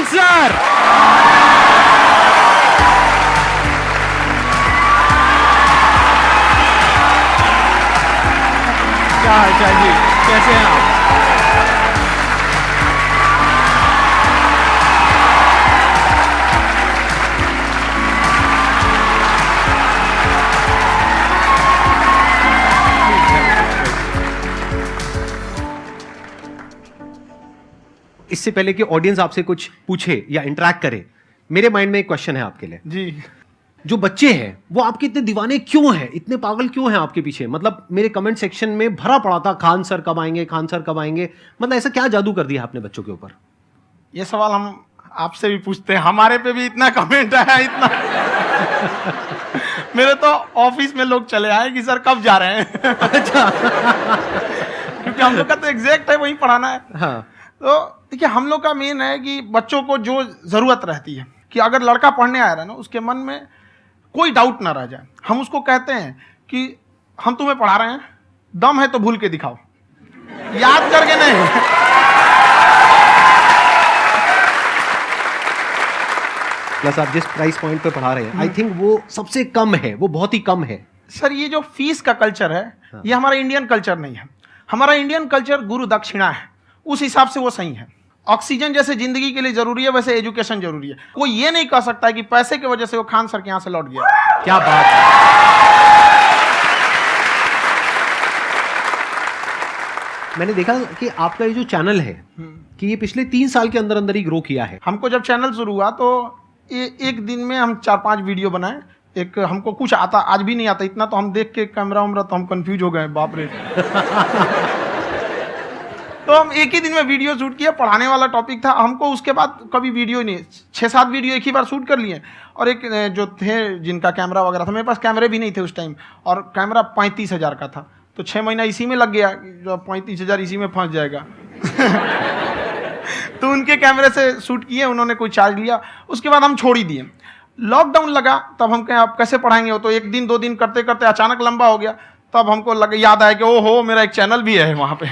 Answer. क्या हाल चाल जी, कैसे हैं आप? इससे पहले कि ऑडियंस आपसे कुछ पूछे या इंटरेक्ट करे, मेरे माइंड में एक क्वेश्चन है आपके लिए जी। जो बच्चे हैं वो आपके इतने दीवाने क्यों हैं, इतने पागल क्यों हैं आपके पीछे? मतलब मेरे कमेंट सेक्शन में भरा पड़ा था खान सर कब आएंगे, खान सर कब आएंगे। मतलब ऐसा क्या जादू कर दिया आपने बच्चों के ऊपर? ये सवाल हम आपसे भी पूछते हैं, हमारे पे भी इतना कमेंट आया, इतना मेरे तो ऑफिस में लोग चले आए कि सर कब जा रहे हैं। अच्छा। क्योंकि हम लोग का तो एग्जैक्ट है, वही पढ़ाना है। हाँ। तो देखिए, हम लोग का मेन है कि बच्चों को जो जरूरत रहती है कि अगर लड़का पढ़ने आ रहा है ना, उसके मन में कोई डाउट ना रह जाए। हम उसको कहते हैं कि हम तुम्हें पढ़ा रहे हैं, दम है तो भूल के दिखाओ, याद करके नहीं। प्लस आप जिस प्राइस पॉइंट पे पढ़ा रहे हैं, आई थिंक वो सबसे कम है, वो बहुत ही कम है। सर ये जो फीस का कल्चर है, ये हमारा इंडियन कल्चर नहीं है। हमारा इंडियन कल्चर गुरु दक्षिणा है, उस हिसाब से वो सही है। ऑक्सीजन जैसे जिंदगी के लिए जरूरी है, वैसे एजुकेशन जरूरी है। कोई ये नहीं कह सकता है कि पैसे की वजह से वो खान सर के यहां से लौट गया। क्या बात है। मैंने देखा कि आपका ये जो चैनल है कि ये पिछले 3 साल के अंदर अंदर ही ग्रो किया है। हमको जब चैनल शुरू हुआ तो एक दिन में हम 4-5 वीडियो बनाए। एक हमको कुछ आता, आज भी नहीं आता इतना, तो हम देख के कैमरा उमरा तो हम कंफ्यूज हो गए, बाप रे। तो हम एक ही दिन में वीडियो शूट किया, पढ़ाने वाला टॉपिक था। हमको उसके बाद कभी वीडियो नहीं, 6-7 वीडियो एक ही बार शूट कर लिए। और एक जो थे जिनका कैमरा वगैरह था, मेरे पास कैमरे भी नहीं थे उस टाइम, और कैमरा 35,000 का था। तो 6 महीना इसी में लग गया, जो 35,000 इसी में फंस जाएगा। तो उनके कैमरे से शूट किए, उन्होंने कोई चार्ज लिया, उसके बाद हम छोड़ ही दिए। लॉकडाउन लगा, तब हम कहें आप कैसे पढ़ाएंगे? वो तो 1 दिन 2 दिन करते करते अचानक लंबा हो गया। तब हमको याद आया कि ओहो, मेरा एक चैनल भी है वहाँ पे।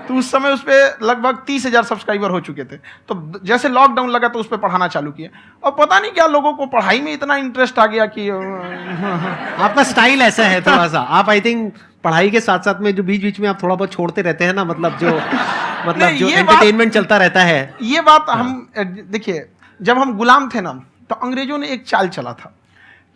तो उस समय उस पर लगभग 30,000 सब्सक्राइबर हो चुके थे। तो जैसे लॉकडाउन लगा तो उस पर पढ़ाना चालू किया, और पता नहीं क्या लोगों को पढ़ाई में इतना इंटरेस्ट आ गया कि आपका स्टाइल ऐसा है थोड़ा सा, आप आई थिंक पढ़ाई के साथ साथ में जो बीच बीच में आप थोड़ा बहुत छोड़ते रहते हैं ना, मतलब जो एंटरटेनमेंट चलता रहता है। ये बात हम देखिए, जब हम गुलाम थे ना, तो अंग्रेजों ने एक चाल चला था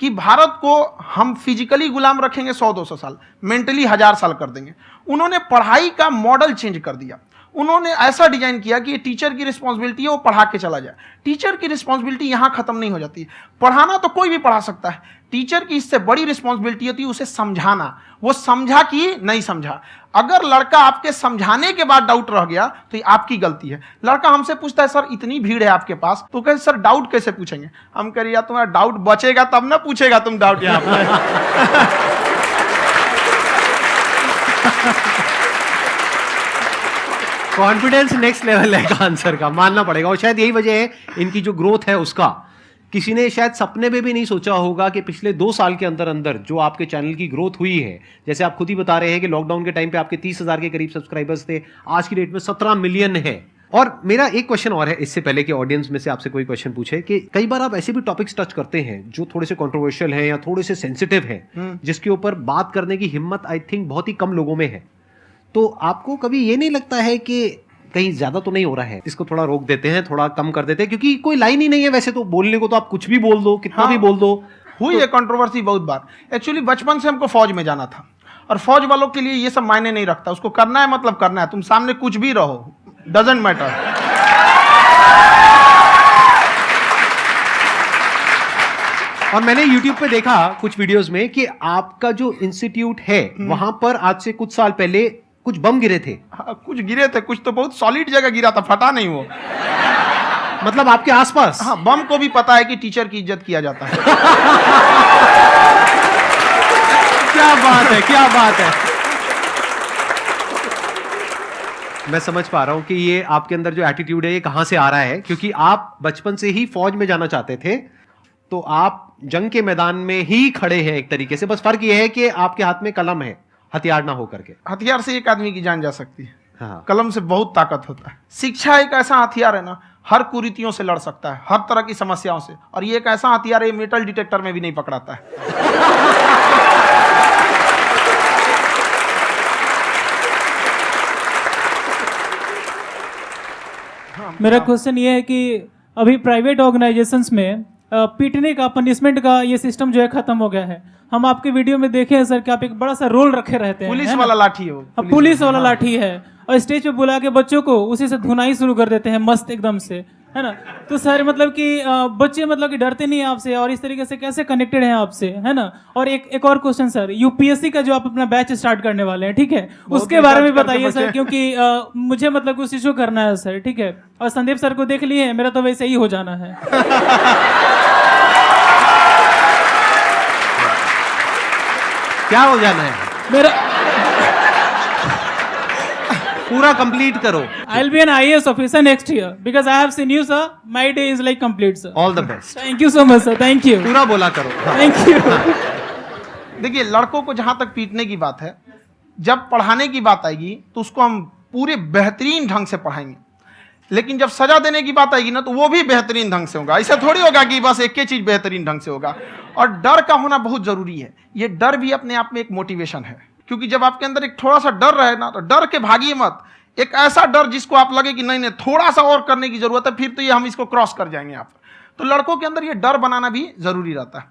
कि भारत को हम फिजिकली गुलाम रखेंगे 100-200 साल, मेंटली 1000 साल कर देंगे। उन्होंने पढ़ाई का मॉडल चेंज कर दिया। उन्होंने ऐसा डिजाइन किया कि टीचर की रिस्पॉन्सिबिलिटी है वो पढ़ा के चला जाए। टीचर की रिस्पॉन्सिबिलिटी यहाँ खत्म नहीं हो जाती है। पढ़ाना तो कोई भी पढ़ा सकता है, टीचर की इससे बड़ी रिस्पॉन्सिबिलिटी होती है उसे समझाना। वो समझा कि नहीं समझा। अगर लड़का आपके समझाने के बाद डाउट रह गया तो ये आपकी गलती है। लड़का हमसे पूछता है सर इतनी भीड़ है आपके पास, तो कहे सर डाउट कैसे पूछेंगे? हम कह रहे यार तुम्हारा डाउट बचेगा तब ना पूछेगा तुम डाउट यहाँ पर। कॉन्फिडेंस नेक्स्ट लेवल है खान सर का, मानना पड़ेगा। और शायद यही वजह है इनकी जो ग्रोथ है उसका। किसी ने शायद सपने में भी नहीं सोचा होगा कि पिछले 2 साल के अंदर अंदर जो आपके चैनल की ग्रोथ हुई है, जैसे आप खुद ही बता रहे हैं कि लॉकडाउन के टाइम पे आपके 30,000 के करीब सब्सक्राइबर्स थे, आज की डेट में 17 मिलियन है। और मेरा एक क्वेश्चन और है, इससे पहले कि ऑडियंस में से आपसे कोई क्वेश्चन पूछे, कि कई बार आप ऐसे भी टॉपिक्स टच करते हैं जो थोड़े से कंट्रोवर्शियल हैं या थोड़े से सेंसिटिव हैं, जिसके ऊपर बात करने की हिम्मत आई थिंक बहुत ही कम लोगों में है। तो आपको कभी ये नहीं लगता है कि कहीं ज्यादा तो नहीं हो रहा है, इसको थोड़ा रोक देते हैं, थोड़ा कम कर देते हैं? क्योंकि कोई लाइन ही नहीं है वैसे तो बोलने को, तो आप कुछ भी बोल दो, कितना भी बोल दो। हुई है कंट्रोवर्सी बहुत बार। एक्चुअली बचपन से हमको फौज में जाना था, और फौज वालों के लिए ये सब मायने नहीं रखता। उसको करना है मतलब करना है, तुम सामने कुछ भी रहो, डजंट मैटर। और मैंने YouTube पे देखा कुछ वीडियोस में कि आपका जो इंस्टीट्यूट है वहां पर आज से कुछ साल पहले कुछ बम गिरे थे। हाँ, कुछ गिरे थे, कुछ तो बहुत सॉलिड जगह गिरा था, फटा नहीं वो। मतलब आपके आसपास? हाँ, बम को भी पता है कि टीचर की इज्जत किया जाता है। क्या बात है, क्या बात है। मैं समझ पा रहा हूं कि ये आपके अंदर जो एटीट्यूड है ये कहां से आ रहा है, क्योंकि आप बचपन से ही फौज में जाना चाहते थे, तो आप जंग के मैदान में ही खड़े हैं एक तरीके से। बस फर्क ये है कि आपके हाथ में कलम है, हथियार ना हो करके। हथियार से एक आदमी की जान जा सकती है, हाँ। कलम से बहुत ताकत होता है। शिक्षा एक ऐसा हथियार है ना, हर कुरीतियों से लड़ सकता है, हर तरह की समस्याओं से, और ये एक ऐसा हथियार है मेटल डिटेक्टर में भी नहीं पकड़ाता है। मेरा क्वेश्चन ये है कि अभी प्राइवेट ऑर्गेनाइजेशंस में पीटने का, पनिशमेंट का ये सिस्टम जो है खत्म हो गया है। हम आपके वीडियो में देखे हैं सर कि आप एक बड़ा सा रोल रखे रहते हैं, पुलिस है ना? वाला लाठी है वो, पुलिस वाला लाठी है, और स्टेज पे बुला के बच्चों को उसी से धुनाई शुरू कर देते हैं मस्त एकदम से, है ना? तो सर मतलब कि बच्चे मतलब कि डरते नहीं हैं आपसे, और इस तरीके से कैसे कनेक्टेड हैं आपसे, है ना? और एक और क्वेश्चन सर, यूपीएससी का जो आप अपना बैच स्टार्ट करने वाले हैं, ठीक है, उसके बारे में बताइए सर, क्योंकि मुझे मतलब कुछ इशू करना है सर, ठीक है? और संदीप सर को देख लिए, मेरा तो वैसे ही हो जाना है। क्या हो जाना है? मेरा पूरा कंप्लीट करो। I'll be an IAS officer next year because I have seen you, sir. My day is like complete, sir. All the best. Thank you so much, sir. Thank you. पूरा बोला करो। Thank you. देखिए, लड़कों को जहां तक पीटने की बात है, जब पढ़ाने की बात आएगी तो उसको हम पूरे बेहतरीन ढंग से पढ़ाएंगे, लेकिन जब सजा देने की बात आएगी ना, तो वो भी बेहतरीन ढंग से होगा। ऐसा थोड़ी होगा कि बस एक ही चीज बेहतरीन ढंग से होगा। और डर का होना बहुत जरूरी है। ये डर भी अपने आप में एक मोटिवेशन है, क्योंकि जब आपके अंदर एक थोड़ा सा डर रहे ना, तो डर के भागिए मत। एक ऐसा डर जिसको आप लगे कि नहीं नहीं थोड़ा सा और करने की जरूरत है, फिर तो ये हम इसको क्रॉस कर जाएंगे यहाँ पर। तो लड़कों के अंदर ये डर बनाना भी जरूरी रहता है।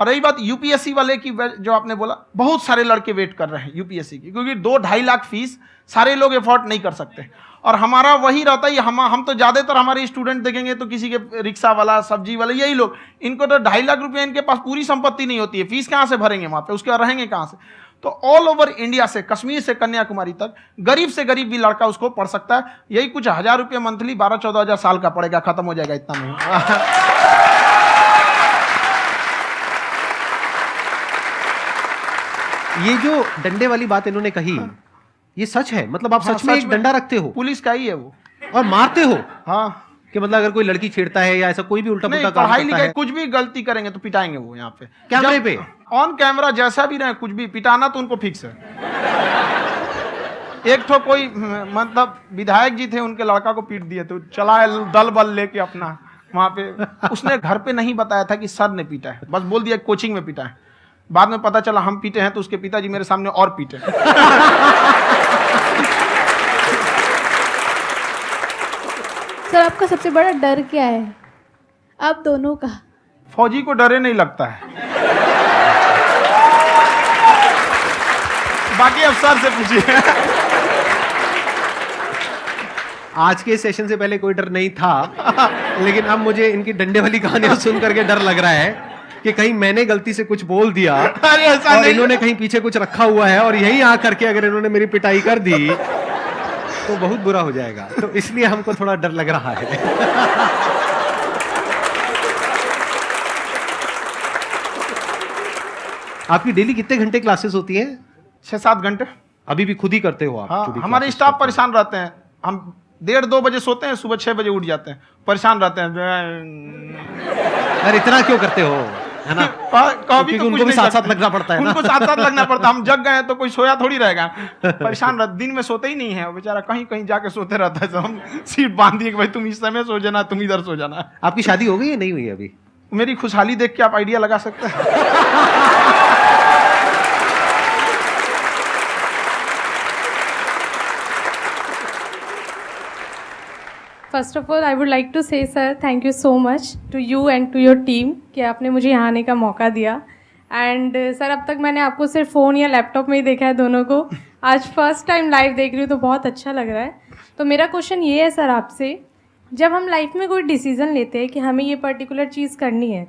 और रही बात यूपीएससी वाले की, जो आपने बोला, बहुत सारे लड़के वेट कर रहे हैं यूपीएससी की, क्योंकि 2-2.5 लाख फीस सारे लोग एफोर्ड नहीं कर सकते। और हमारा वही रहता है, हम तो ज्यादातर हमारे स्टूडेंट देखेंगे तो किसी के रिक्शा वाला, सब्जी वाला, यही लोग, इनको तो 2.5 लाख रुपया, इनके पास पूरी संपत्ति नहीं होती है, फीस कहाँ से भरेंगे वहां पे, उसके बाद रहेंगे कहाँ से? तो ऑल ओवर इंडिया से, कश्मीर से कन्याकुमारी तक, गरीब से गरीब भी लड़का उसको पढ़ सकता है। यही कुछ 1000 रुपया मंथली, 12-14 हजार साल का पड़ेगा, खत्म हो जाएगा इतना में। ये जो डंडे वाली बात इन्होंने कही, ये सच है? मतलब आप हाँ, सच में एक डंडा रखते हो पुलिस का ही है वो, और मारते हो? हाँ। कि मतलब अगर कोई लड़की छेड़ता है या ऐसा कोई भी उल्टा नहीं, पुल्टा काम पढ़ाई करता लिखाई है, कुछ भी गलती करेंगे तो पिटाएंगे वो यहाँ पे, कैमरे पे, ऑन कैमरा, जैसा भी रहे, कुछ भी पिटाना तो उनको फिक्स है। एक तो कोई मतलब विधायक जी थे, उनके लड़का को पीट दिए, तो चला दल बल लेके अपना वहां पे। उसने घर पे नहीं बताया था कि सर ने पीटा है, बस बोल दिया कोचिंग में पीटा है। बाद में पता चला हम पीटे हैं, तो उसके पिताजी मेरे सामने और पीटे। सर आपका सबसे बड़ा डर क्या है, आप दोनों का? फौजी को डरे नहीं लगता है, बाकी अफसर से पूछिए। आज के सेशन से पहले कोई डर नहीं था, लेकिन अब मुझे इनकी डंडे वाली कहानियां सुन करके डर लग रहा है कि कहीं मैंने गलती से कुछ बोल दिया अरे ऐसा और नहीं, इन्होंने कहीं पीछे कुछ रखा हुआ है, और यहीं आ करके अगर इन्होंने मेरी पिटाई कर दी तो बहुत बुरा हो जाएगा। तो इसलिए हमको थोड़ा डर लग रहा है। आपकी डेली कितने घंटे क्लासेस होती हैं? 6-7 घंटे। अभी भी खुद ही करते हो आप? हाँ, जो भी हमारे classes स्टाफ करते परेशान रहते हैं। हम 1:30-2 बजे सोते हैं, सुबह 6 बजे उठ जाते हैं, परेशान रहते हैं। हो? यार इतना क्यों करते हो, है ना? कभी तो उनको भी साथ साथ लगना पड़ता है ना? उनको साथ साथ लगना पड़ता है। हम जग गए हैं तो कोई सोया थोड़ी रहेगा, परेशान रहता, दिन में सोते ही नहीं है बेचारा, कहीं कहीं जाके सोते रहता है। तो हम सीट बांध दिए कि भाई तुम इस समय सो जाना, तुम इधर सो जाना। आपकी शादी हो गई या नहीं हुई अभी? मेरी खुशहाली देख के आप आइडिया लगा सकते हैं। First of all I would like to say sir thank you so much to you and to your team कि आपने मुझे यहाँ आने का मौका दिया। एंड सर अब तक मैंने आपको सिर्फ फ़ोन या लैपटॉप में ही देखा है दोनों को, आज फर्स्ट टाइम लाइव देख रही हूँ तो बहुत अच्छा लग रहा है। तो मेरा क्वेश्चन ये है सर आपसे, जब हम लाइफ में कोई डिसीज़न लेते हैं कि हमें ये पर्टिकुलर चीज़ करनी है,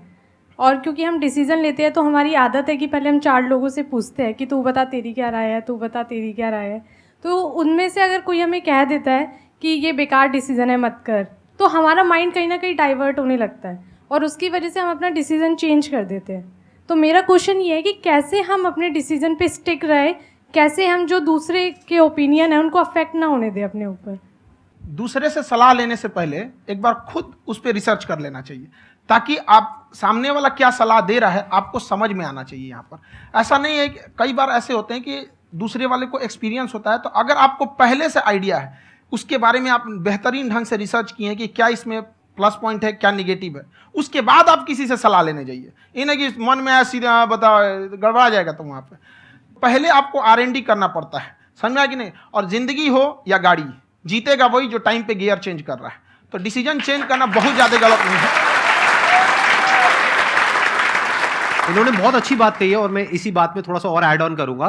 और क्योंकि हम डिसीज़न लेते हैं तो हमारी आदत है कि पहले हम 4 लोगों से पूछते हैं कि तू बता तेरी क्या राय है, तू बता तेरी क्या राय है। तो उनमें से अगर कोई हमें कह देता है कि ये बेकार डिसीज़न है मत कर, तो हमारा माइंड कहीं ना कहीं डाइवर्ट होने लगता है और उसकी वजह से हम अपना डिसीज़न चेंज कर देते हैं। तो मेरा क्वेश्चन ये है कि कैसे हम अपने डिसीज़न पे स्टिक रहे, कैसे हम जो दूसरे के ओपिनियन है उनको अफेक्ट ना होने दें अपने ऊपर। दूसरे से सलाह लेने से पहले एक बार खुद उस पर रिसर्च कर लेना चाहिए, ताकि आप सामने वाला क्या सलाह दे रहा है आपको समझ में आना चाहिए। यहाँ पर ऐसा नहीं है कि कई बार ऐसे होते हैं कि दूसरे वाले को एक्सपीरियंस होता है, तो अगर आपको पहले से आइडिया है उसके बारे में आप बेहतरीन ढंग से रिसर्च किए कि क्या इसमें प्लस पॉइंट है, क्या निगेटिव है, उसके बाद आप किसी से सलाह लेने जाइए। ये नहीं कि मन में आया सीधे बताओ, गड़बड़ा जाएगा। तो वहाँ पे पहले आपको R&D करना पड़ता है, समझ में आया कि नहीं। और जिंदगी हो या गाड़ी, जीतेगा वही जो टाइम पे गियर चेंज कर रहा है। तो डिसीजन चेंज करना बहुत ज़्यादा गलत नहीं है। इन्होंने बहुत अच्छी बात कही है और मैं इसी बात में थोड़ा सा और ऐड ऑन करूंगा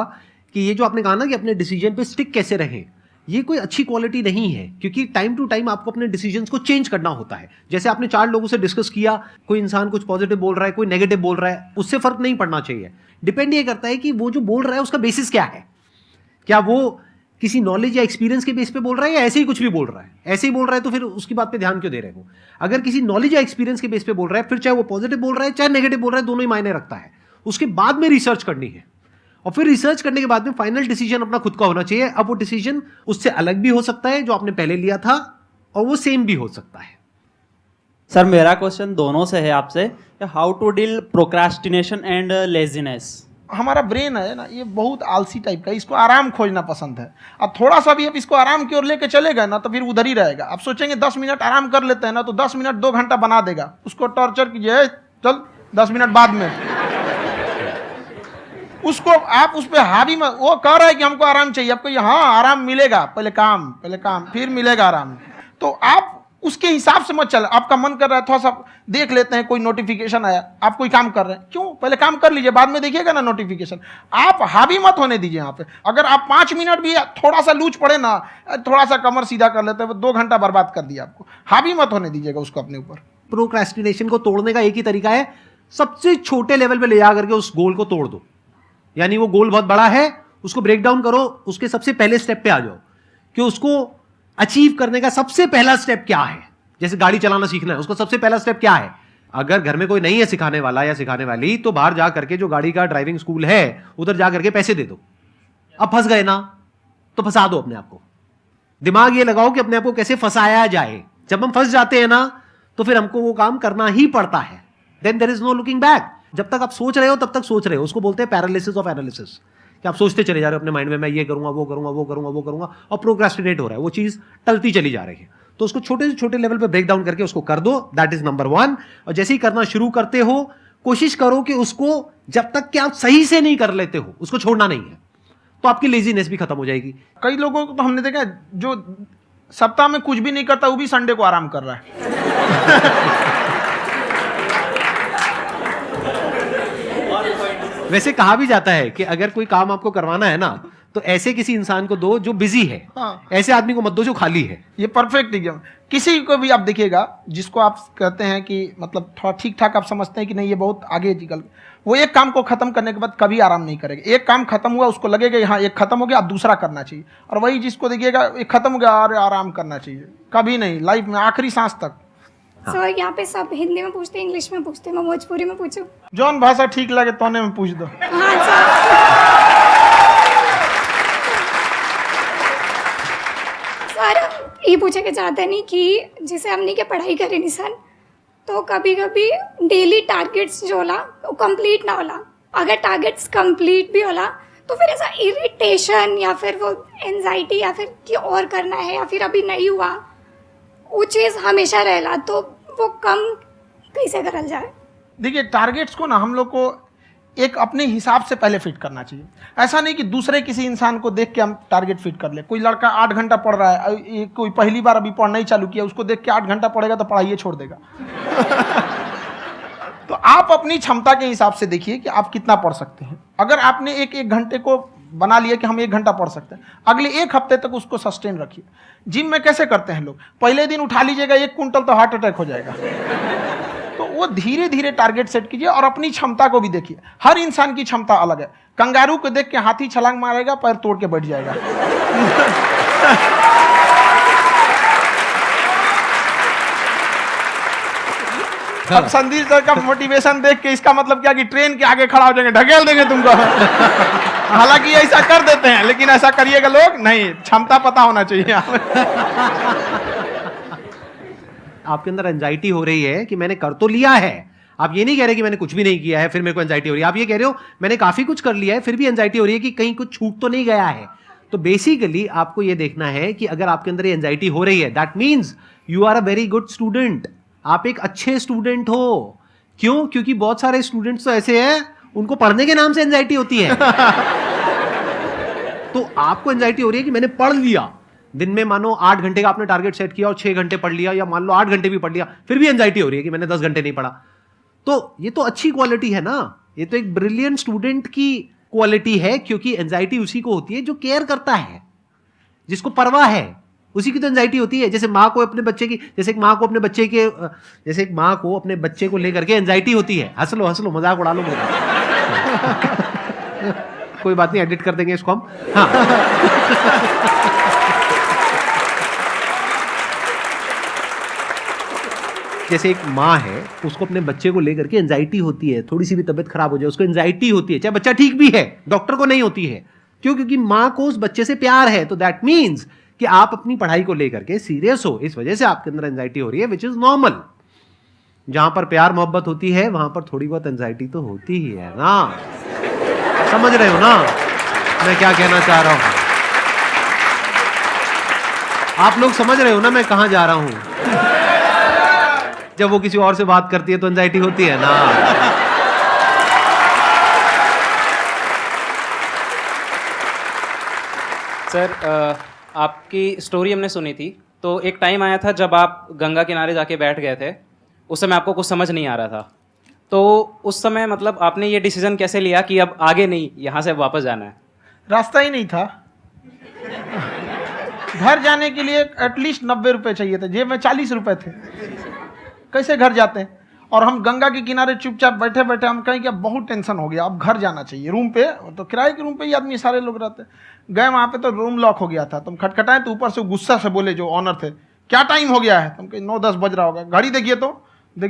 कि ये जो आपने कहा ना कि अपने डिसीजन पे स्टिक कैसे रहें, ये कोई अच्छी क्वालिटी नहीं है, क्योंकि टाइम टू टाइम आपको अपने डिसीजंस को चेंज करना होता है। जैसे आपने 4 लोगों से डिस्कस किया, कोई इंसान कुछ पॉजिटिव बोल रहा है, कोई नेगेटिव बोल रहा है, उससे फर्क नहीं पड़ना चाहिए। डिपेंड ये करता है कि वो जो बोल रहा है उसका बेसिस क्या है। क्या वो किसी नॉलेज या एक्सपीरियंस के बेस पे बोल रहा है या ऐसे ही कुछ भी बोल रहा है? ऐसे ही बोल रहा है तो फिर उसकी बात पे ध्यान क्यों दे रहे हो? अगर किसी नॉलेज या एक्सपीरियंस के बेस पे बोल रहा है, फिर चाहे वो पॉजिटिव बोल रहा है चाहे नेगेटिव बोल रहा है, दोनों ही मायने रखता है। उसके बाद में रिसर्च करनी है और फिर रिसर्च करने के बाद में फाइनल डिसीजन अपना खुद का होना चाहिए। अब वो डिसीजन उससे अलग भी हो सकता है जो आपने पहले लिया था, और वो सेम भी हो सकता है। सर मेरा क्वेश्चन दोनों से है आपसे, how to deal procrastination and laziness. हमारा ब्रेन है ना, ये बहुत आलसी टाइप का, इसको आराम खोजना पसंद है। अब थोड़ा सा भी आप इसको आराम की ओर लेके चले गए ना तो फिर उधर ही रहेगा। आप सोचेंगे 10 मिनट आराम कर लेते हैं ना, तो 10 मिनट 2 घंटा बना देगा। उसको टॉर्चर कीजिए, चल 10 मिनट बाद में। उसको आप उस पर हावी में, वो कह रहा है कि हमको आराम चाहिए, आपको हाँ आराम मिलेगा, पहले काम फिर मिलेगा आराम। तो आप उसके हिसाब से मत चल। आपका मन कर रहा है थोड़ा सा देख लेते हैं, कोई नोटिफिकेशन आया, आप कोई काम कर रहे हैं, क्यों पहले काम कर लीजिए, बाद में देखिएगा ना नोटिफिकेशन। आप हावी मत होने दीजिए यहाँ पे। अगर आप 5 मिनट भी थोड़ा सा लूज पड़े ना, थोड़ा सा कमर सीधा कर लेते हैं, 2 घंटा बर्बाद कर दिया आपको। हावी मत होने दीजिएगा उसको अपने ऊपर। प्रोक्रेस्टिनेशन को तोड़ने का एक ही तरीका है, सबसे छोटे लेवल पे ले जा करके उस गोल को तोड़ दो। यानी वो गोल बहुत बड़ा है, उसको ब्रेक डाउन करो, उसके सबसे पहले स्टेप पे आ जाओ कि उसको अचीव करने का सबसे पहला स्टेप क्या है। जैसे गाड़ी चलाना सीखना है, उसका सबसे पहला स्टेप क्या है। अगर घर में कोई नहीं है सिखाने वाला या सिखाने वाली, तो बाहर जा करके जो गाड़ी का ड्राइविंग स्कूल है उधर जा करके पैसे दे दो। अब फंस गए ना तो फंसा दो अपने आप को। दिमाग ये लगाओ कि अपने आप को कैसे फंसाया जाए। जब हम फंस जाते हैं ना तो फिर हमको वो काम करना ही पड़ता है। Then there is no looking back. जब तक आप सोच रहे हो तब तक सोच रहे हो, उसको बोलते हैं पैरालिसिस ऑफ एनालिसिस, कि आप सोचते चले जा रहे हो अपने माइंड में, मैं ये करूंगा वो करूंगा वो करूंगा वो करूंगा, और प्रोक्रेस्टिनेट हो रहा है, वो चीज टलती चली जा रही है। तो उसको छोटे से छोटे लेवल पे ब्रेक डाउन करके उसको कर दो, दैट इज नंबर 1। और जैसे ही करना शुरू करते हो, कोशिश करो कि उसको जब तक कि आप सही से नहीं कर लेते हो उसको छोड़ना नहीं है, तो आपकी लेजीनेस भी खत्म हो जाएगी। कई लोगों को तो हमने देखा है जो सप्ताह में कुछ भी नहीं करता, वो भी संडे को आराम कर रहा है। वैसे कहा भी जाता है कि अगर कोई काम आपको करवाना है ना तो ऐसे किसी इंसान को दो जो बिजी है। हाँ। ऐसे आदमी को मत दो जो खाली है। ये परफेक्ट एग्जाम। किसी को भी आप देखिएगा जिसको आप कहते हैं कि मतलब थोड़ा ठीक ठाक आप समझते हैं कि नहीं ये बहुत आगे निकल, वो एक काम को खत्म करने के बाद कभी आराम नहीं करेगा। एक काम खत्म हुआ उसको लगेगा हाँ एक खत्म हो गया, अब दूसरा करना चाहिए। और वही जिसको देखिएगा एक खत्म हो गया और आराम करना चाहिए, कभी नहीं, लाइफ में आखिरी सांस तक। सर यहाँ पे सब हिंदी में पूछते हैं, इंग्लिश में पूछते हैं, मैं भोजपुरी में पूछूं? जौन भाषा ठीक लगे तोने में पूछ दो। हाँ सर। सर ये पूछे के चाहते नहीं कि जैसे हमने के पढ़ाई करे निशान, तो कभी कभी डेली टारगेट्स जो होला वो कंप्लीट ना होला। अगर टारगेट्स कंप्लीट भी होला तो फिर ऐसा इरिटेशन या फिर वो एंजाइटी या फिर कि और करना है या फिर अभी नहीं हुआ, वो चीज़ हमेशा रहेला। तो वो कम कैसे करल जाए? देखिए टारगेट्स को ना हम लोग को एक अपने हिसाब से पहले फिट करना चाहिए। ऐसा नहीं कि दूसरे किसी इंसान को देख के हम टारगेट फिट कर ले। कोई लड़का 8 घंटा पढ़ रहा है, कोई पहली बार अभी पढ़ना ही चालू किया, उसको देख के 8 घंटा पढ़ेगा तो पढ़ाइए छोड़ देगा। तो आप अपनी क्षमता के हिसाब से देखिए कि आप कितना पढ़ सकते हैं। अगर आपने एक घंटे को बना लिया कि हम 1 घंटा पढ़ सकते हैं, अगले 1 हफ्ते तक उसको सस्टेन रखिए। जिम में कैसे करते हैं लोग, पहले दिन उठा लीजिएगा 1 कुंटल तो हार्ट अटैक हो जाएगा। तो वो धीरे धीरे टारगेट सेट कीजिए और अपनी क्षमता को भी देखिए। हर इंसान की क्षमता अलग है। कंगारू को देख के हाथी छलांग मारेगा, पैर तोड़ के बैठ जाएगा। अब संदीप सर का मोटिवेशन देख के इसका मतलब क्या कि ट्रेन के आगे खड़ा हो जाएंगे, ढकेल देंगे तुमको। हालांकि ऐसा कर देते हैं, लेकिन ऐसा करिएगा लोग नहीं, क्षमता पता होना चाहिए। आपके अंदर एंजाइटी हो रही है कि मैंने कर तो लिया है। आप ये नहीं कह रहे कि मैंने कुछ भी नहीं किया है फिर मेरे को एंजाइटी हो रही है। आप ये कह रहे हो मैंने काफी कुछ कर लिया है फिर भी एंजाइटी हो रही है कि कहीं कुछ छूट तो नहीं गया है। तो बेसिकली आपको ये देखना है कि अगर आपके अंदर ये एंजाइटी हो रही है, that means you are a very good student, आप एक अच्छे स्टूडेंट हो। क्यों? क्योंकि बहुत सारे स्टूडेंट्स तो ऐसे हैं उनको पढ़ने के नाम से एंजाइटी होती है। तो आपको एंजाइटी हो रही है कि मैंने पढ़ लिया, दिन में मानो 8 घंटे का आपने टारगेट सेट किया और 6 घंटे पढ़ लिया, या मान लो 8 घंटे भी पढ़ लिया, फिर भी एंजाइटी हो रही है कि मैंने 10 घंटे नहीं पढ़ा। तो ये तो अच्छी क्वालिटी है ना, ये तो एक ब्रिलियंट स्टूडेंट की क्वालिटी है, क्योंकि एंजाइटी उसी को होती है जो केयर करता है, जिसको परवाह है, उसी की तो एंजाइटी होती है। जैसे माँ को अपने बच्चे की, जैसे एक माँ को अपने बच्चे के, जैसे एक माँ को अपने बच्चे को लेकर के एंजाइटी होती है। हंस लो मजाक उड़ा लो मेरा। कोई बात नहीं, एडिट कर देंगे इसको हम। हाँ। जैसे एक माँ है, उसको अपने बच्चे को लेकर के एंजाइटी होती है, थोड़ी सी भी तबीयत खराब हो जाए उसको एंजाइटी होती है, चाहे बच्चा ठीक भी है, डॉक्टर को नहीं होती है। क्यों? क्योंकि माँ को उस बच्चे से प्यार है। तो दैट मीन्स कि आप अपनी पढ़ाई को लेकर के सीरियस हो, इस वजह से आपके अंदर एंजाइटी हो रही है, विच इज नॉर्मल। जहां पर प्यार मोहब्बत होती है वहां पर थोड़ी बहुत एंजाइटी तो होती ही है ना। समझ रहे हो ना मैं क्या कहना चाह रहा हूं? आप लोग समझ रहे हो ना मैं कहां जा रहा हूं? जब वो किसी और से बात करती है तो एंजाइटी होती है ना। सर आपकी स्टोरी हमने सुनी थी, तो एक टाइम आया था जब आप गंगा किनारे जाके बैठ गए थे, उस समय आपको कुछ समझ नहीं आ रहा था, तो उस समय मतलब आपने ये डिसीजन कैसे लिया कि अब आगे नहीं, यहाँ से वापस जाना है? रास्ता ही नहीं था। घर जाने के लिए एटलीस्ट 90 रुपये चाहिए थे, जेब में 40 रुपये थे, कैसे घर जाते हैं? और हम गंगा के किनारे चुपचाप बैठे बैठे हम कहें कि अब बहुत टेंशन हो गया, अब घर जाना चाहिए। रूम पे तो किराए के रूम पे ही आदमी सारे लोग रहते, गए वहाँ पे तो रूम लॉक हो गया था। तुम खटखटाए तो ऊपर से गुस्सा से बोले जो ऑनर थे, क्या टाइम हो गया है? तुम कहे 9-10 बज रहा होगा। घड़ी देखिए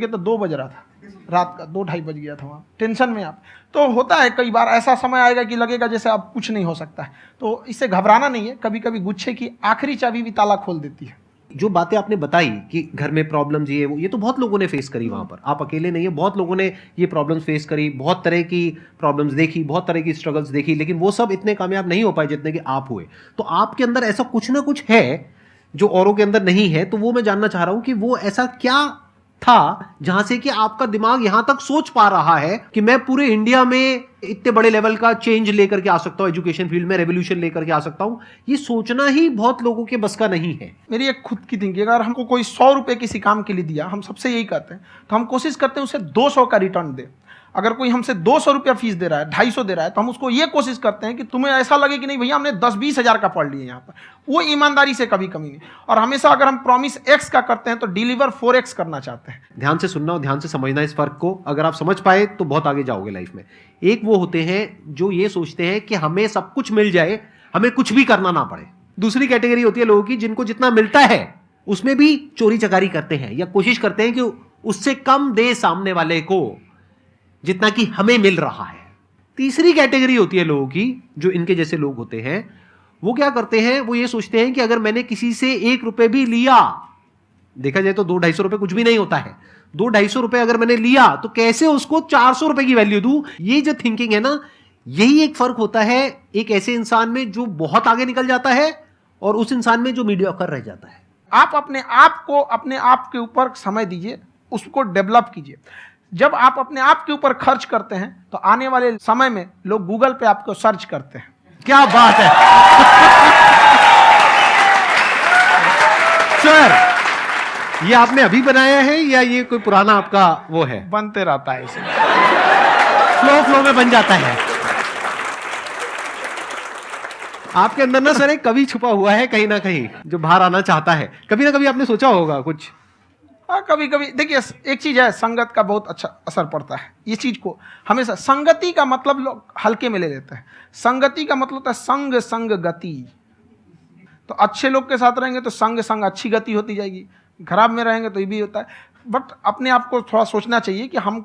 तो 2 बज रहा था रात का, 2-2:30 बज गया था वहाँ। टेंशन में आप तो होता है, कई बार ऐसा समय आएगा कि लगेगा जैसे अब कुछ नहीं हो सकता है, तो इससे घबराना नहीं है। कभी कभी गुच्छे की आखिरी चाबी भी ताला खोल देती है। जो बातें आपने बताई कि घर में प्रॉब्लम्स ये तो बहुत लोगों ने फेस करी वहां पर, आप अकेले नहीं है, बहुत लोगों ने ये प्रॉब्लम्स फेस करी, बहुत तरह की प्रॉब्लम्स देखी, बहुत तरह की स्ट्रगल्स देखी, लेकिन वो सब इतने कामयाब नहीं हो पाए जितने कि आप हुए। तो आपके अंदर ऐसा कुछ ना कुछ है जो औरों के अंदर नहीं है, तो वो मैं जानना चाह रहा हूं कि वो ऐसा क्या था जहां से कि आपका दिमाग यहां तक सोच पा रहा है कि मैं पूरे इंडिया में इतने बड़े लेवल का चेंज लेकर के आ सकता हूं, एजुकेशन फील्ड में रेवोल्यूशन लेकर के आ सकता हूं। ये सोचना ही बहुत लोगों के बस का नहीं है। मेरी एक खुद की थिंकिंग, अगर हमको कोई 100 रुपये किसी काम के लिए दिया, हम सबसे यही कहते हैं, तो हम कोशिश करते हैं उसे 200 का रिटर्न दे। अगर कोई हमसे 200 रुपया फीस दे रहा है, 250 दे रहा है, तो हम उसको ये कोशिश करते हैं कि तुम्हें ऐसा लगे कि नहीं भैया हमने 10-20 हज़ार का पढ़ लिया यहाँ पर। वो ईमानदारी से कभी कमी नहीं। और हमेशा अगर हम प्रॉमिस X का करते हैं तो डिलीवर 4X करना चाहते हैं। ध्यान से सुनना और ध्यान से समझना इस फर्क को, अगर आप समझ पाए तो बहुत आगे जाओगे लाइफ में। एक वो होते हैं जो ये सोचते हैं कि हमें सब कुछ मिल जाए, हमें कुछ भी करना ना पड़े। दूसरी कैटेगरी होती है लोगों की जिनको जितना मिलता है उसमें भी चोरी चकारी करते हैं या कोशिश करते हैं कि उससे कम दे सामने वाले को जितना कि हमें मिल रहा है। तीसरी कैटेगरी होती है लोगों की जो इनके जैसे लोग होते हैं, वो क्या करते हैं, वो ये सोचते हैं कि अगर मैंने किसी से 1 रुपए भी लिया, देखा जाए तो 200-250 रुपए कुछ भी नहीं होता है, 200-250 रुपए अगर मैंने लिया तो कैसे उसको 400 रुपए की वैल्यू दूं। ये जो थिंकिंग है ना, यही एक फर्क होता है एक ऐसे इंसान में जो बहुत आगे निकल जाता है और उस इंसान में जो मीडियोकर रह जाता है। आप अपने आप को अपने आप के ऊपर समय दीजिए, उसको डेवलप कीजिए। जब आप अपने आप के ऊपर खर्च करते हैं तो आने वाले समय में लोग गूगल पे आपको सर्च करते हैं। क्या बात है सर, ये आपने अभी बनाया है या ये कोई पुराना आपका वो है? बनते रहता है इसे, फ्लो में बन जाता है। आपके अंदर ना सर एक कवि छुपा हुआ है कहीं ना कहीं जो बाहर आना चाहता है। कभी ना कभी आपने सोचा होगा कुछ। हाँ, कभी कभी देखिए, एक चीज है, संगत का बहुत अच्छा असर पड़ता है। ये चीज को हमेशा, संगति का मतलब लोग हल्के में ले लेते हैं। संगति का मतलब होता है संग संग गति। तो अच्छे लोग के साथ रहेंगे तो संग संग अच्छी गति होती जाएगी, खराब में रहेंगे तो ये भी होता है। बट अपने आप को थोड़ा सोचना चाहिए कि हम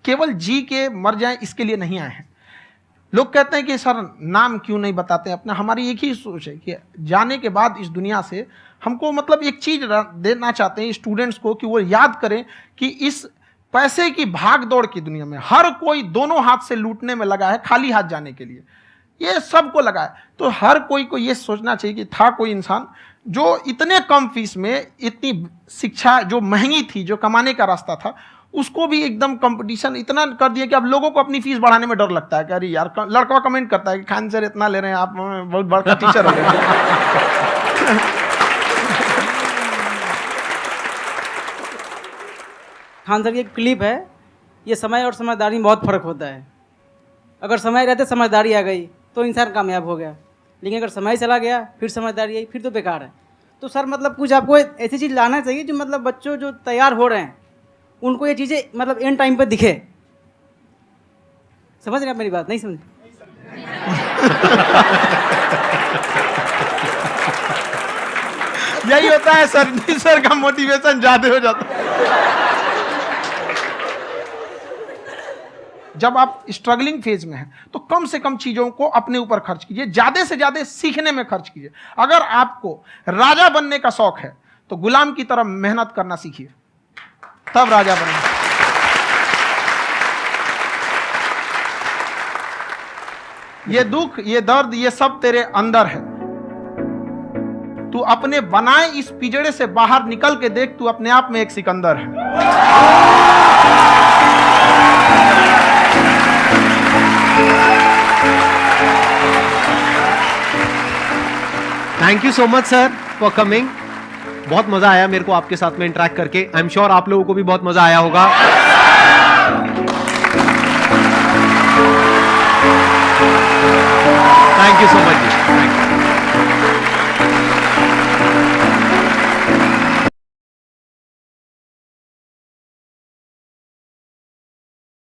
केवल जी के मर जाएं इसके लिए नहीं आए हैं। लोग कहते हैं कि सर नाम क्यों नहीं बताते अपना। हमारी एक ही सोच है कि जाने के बाद इस दुनिया से हमको मतलब एक चीज देना चाहते हैं स्टूडेंट्स को कि वो याद करें कि इस पैसे की भाग दौड़ की दुनिया में हर कोई दोनों हाथ से लूटने में लगा है खाली हाथ जाने के लिए। ये सबको लगा है। तो हर कोई को ये सोचना चाहिए कि था कोई इंसान जो इतने कम फीस में इतनी शिक्षा जो महंगी थी, जो कमाने का रास्ता था, उसको भी एकदम कंपटीशन इतना कर दिया कि अब लोगों को अपनी फीस बढ़ाने में डर लगता है कि अरे यार, लड़का कमेंट करता है कि खान सर इतना ले रहे हैं, आप बहुत बड़ा टीचर हो गए। खान सर की एक क्लिप है, ये समय और समझदारी में बहुत फ़र्क होता है। अगर समय रहते समझदारी आ गई तो इंसान कामयाब हो गया, लेकिन अगर समय चला गया फिर समझदारी आई फिर तो बेकार है। तो सर मतलब कुछ आपको ऐसी चीज़ लाना चाहिए जो मतलब बच्चों जो तैयार हो रहे हैं उनको ये चीज़ें मतलब एंड टाइम पे दिखे। समझ रहे हैं आप मेरी बात? नहीं समझ? यही होता है सर, सर का मोटिवेशन ज्यादा हो जाता है। जब आप स्ट्रगलिंग फेज में हैं तो कम से कम चीजों को अपने ऊपर खर्च कीजिए, ज्यादा से ज्यादा सीखने में खर्च कीजिए। अगर आपको राजा बनने का शौक है तो गुलाम की तरह मेहनत करना सीखिए, तब राजा बनेंगे। ये दुख, ये दर्द, ये सब तेरे अंदर है। तू अपने बनाए इस पिजड़े से बाहर निकल के देख, तू अपने आप में एक सिकंदर है। Thank you so much sir for coming. बहुत मजा आया मेरे को आपके साथ में इंटरेक्ट करके। आई एम श्योर आप लोगों को भी बहुत मजा आया होगा। Thank you so much.